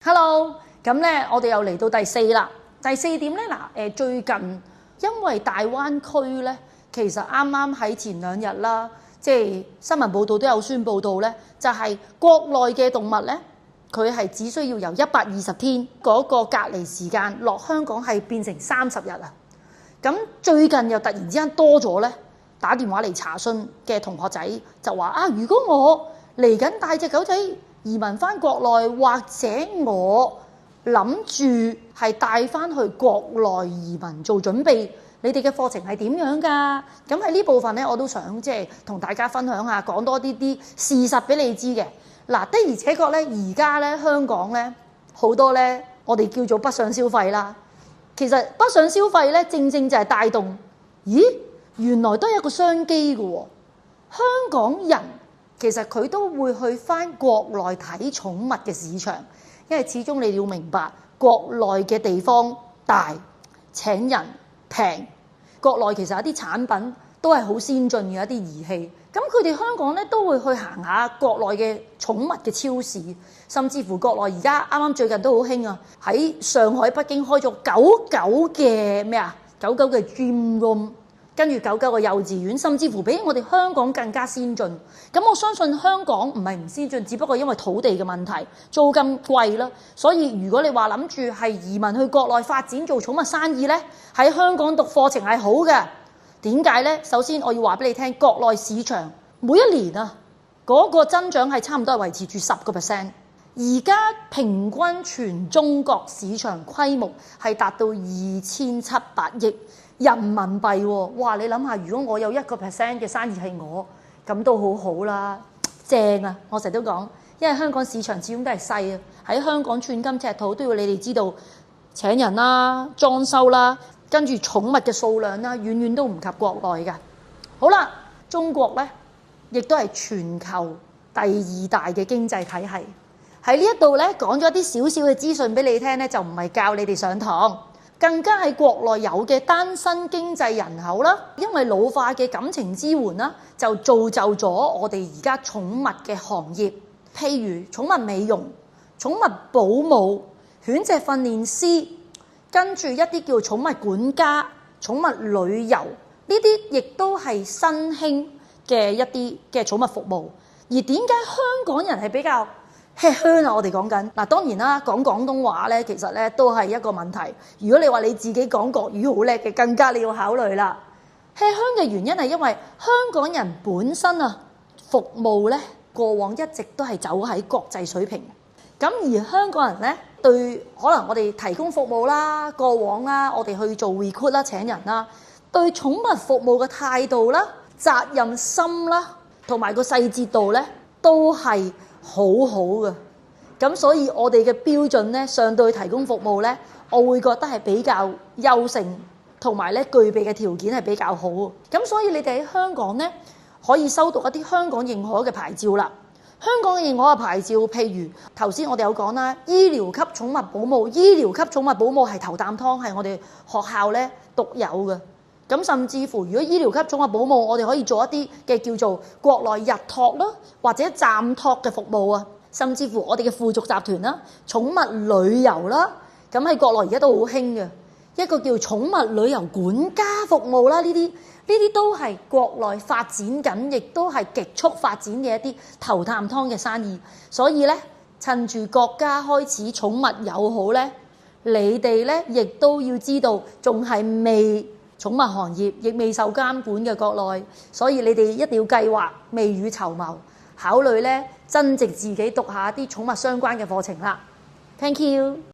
Hello，咁咧我哋又嚟到第四啦。第四點咧最近因為大灣區咧，其實啱啱喺前兩日啦，即係新聞報道都有宣佈到咧，就係國內嘅動物咧，佢係只需要由120天嗰個隔離時間落香港係變成30日啊。咁最近又突然之間多咗咧，打電話嚟查詢嘅同學仔就話啊，如果我嚟緊帶隻狗仔移民翻國內，或者我諗住係帶翻去國內移民做準備，你哋嘅課程係點樣㗎？咁喺呢部分咧，我都想即係同大家分享下，講多啲事實俾你知嘅。嗱，的而且確咧，而家咧香港咧好多咧，我哋叫做北上消費啦。其實北上消費咧，正正就係帶動，咦，原來都係一個商機㗎喎。香港人其實佢都會去翻國內睇寵物嘅市場，因為始終你要明白，國內嘅地方大，請人平，國內其實有啲產品都係好先進嘅一啲儀器，咁佢哋香港咧都會去行下國內嘅寵物嘅超市，甚至乎國內而家啱啱最近都好興啊，喺上海、北京開咗狗嘅狗嘅 gym room。跟住狗嘅幼稚園，甚至乎比我哋香港更加先進。咁我相信香港唔係唔先進，只不過因為土地嘅問題，租金貴啦。所以如果你話諗住係移民去國內發展做寵物生意呢，喺香港讀課程係好嘅。點解呢？首先我要話俾你聽，國內市場每一年啊嗰個增長係差唔多係維持住10%。而家平均全中國市場規模係達到2700億人民幣喎。哇！你諗下，如果我有1% 嘅生意係我，咁都好好啦，正啊！我成日都講，因為香港市場始終都係細啊，喺香港寸金尺土都要你哋知道請人啦、裝修啦，跟住寵物嘅數量啦，遠遠都唔及國內嘅。好啦，中國呢亦都係全球第2大嘅經濟體系。喺呢一度咧講咗啲少少嘅資訊俾你聽咧，就唔係教你哋上堂，更加係國內有嘅單身經濟人口啦，因為老化嘅感情支援啦，就造就咗我哋而家寵物嘅行業，譬如寵物美容、寵物保姆、犬隻訓練師，跟住一啲叫寵物管家、寵物旅遊，呢啲亦都係新興嘅一啲嘅寵物服務。而點解香港人係比較吃香啊？我哋講緊嗱，當然啦，講廣東話咧，其實咧都係一個問題。如果你話你自己講國語好叻嘅，更加你要考慮啦。吃香嘅原因係因為香港人本身啊，服務咧過往一直都係走喺國際水平。咁而香港人咧對可能我哋提供服務啦，過往啦，我哋去做 recruit 啦，請人啦，對寵物服務嘅態度啦、責任心啦，同埋個細節度咧都係好好嘅。咁所以我哋嘅標準咧，上到去提供服務咧，我會覺得係比較優勝，同埋咧具備嘅條件係比較好。咁所以你哋喺香港咧可以收讀一啲香港認可嘅牌照啦。香港嘅認可嘅牌照，譬如頭先我哋有講啦，醫療級寵物保姆，醫療級寵物保姆係頭啖湯，係我哋學校咧獨有嘅。咁甚至乎，如果醫療級寵物保姆，我哋可以做一啲嘅叫做國內日託啦，或者暫託嘅服務啊。甚至乎我哋嘅附屬集團啦，寵物旅遊啦，咁喺國內而家都好興嘅一個叫寵物旅遊管家服務啦。呢啲都係國內發展緊，亦都係極速發展嘅一啲頭啖湯嘅生意。所以咧，趁住國家開始寵物友好咧，你哋咧亦都要知道，仲係未寵物行業亦未受監管嘅國內，所以你哋一定要計劃，未雨綢繆，考慮咧增值自己讀下啲寵物相關嘅課程啦。Thank you。